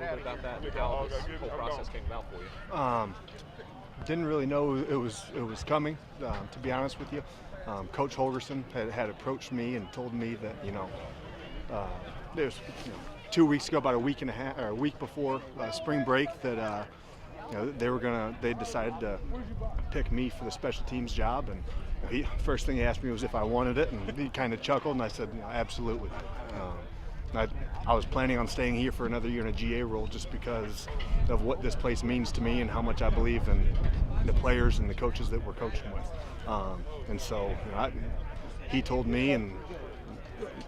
little bit about that and how this whole process came about for you? Didn't really know it was coming. To be honest with you, Coach Holgerson had approached me and told me that there's 2 weeks ago, about a week and a half or a week before spring break, that they decided to pick me for the special teams job, and first thing he asked me was if I wanted it, and he kind of chuckled, and I said, absolutely. I was planning on staying here for another year in a GA role just because of what this place means to me and how much I believe in the players and the coaches that we're coaching with. And so he told me, and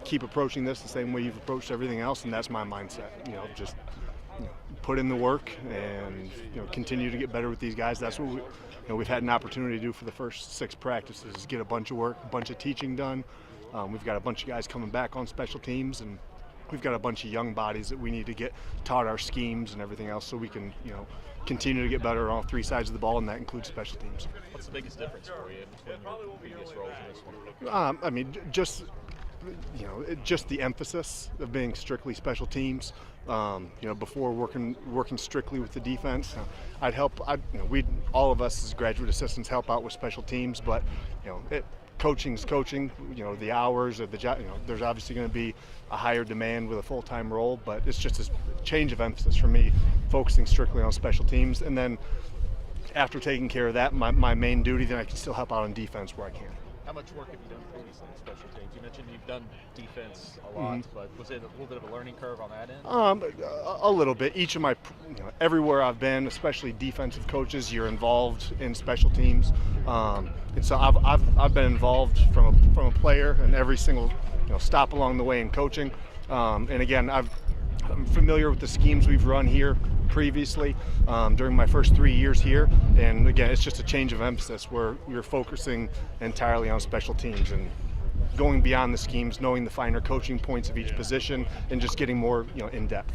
keep approaching this the same way you've approached everything else, and that's my mindset. Just put in the work and continue to get better with these guys. That's what we've had an opportunity to do for the first 6 practices: get a bunch of work, a bunch of teaching done. We've got a bunch of guys coming back on special teams, and we've got a bunch of young bodies that we need to get taught our schemes and everything else, so we can continue to get better on all 3 sides of the ball, and that includes special teams. What's the biggest difference for you between your previous roles and this one? Just the emphasis of being strictly special teams. Before working strictly with the defense, all of us as graduate assistants help out with special teams, but coaching's coaching. The hours of the job. There's obviously going to be a higher demand with a full-time role, but it's just a change of emphasis for me, focusing strictly on special teams, and then after taking care of that, my main duty, then I can still help out on defense where I can. How much work have you done previously in special teams? You mentioned you've done defense a lot, but was it a little bit of a learning curve on that end? A little bit. Each of my, everywhere I've been, especially defensive coaches, you're involved in special teams, and so I've been involved from a player in every single stop along the way in coaching, and again I'm familiar with the schemes we've run here previously during my first 3 years here, and again it's just a change of emphasis where we're focusing entirely on special teams and going beyond the schemes, knowing the finer coaching points of each position, and just getting more in depth.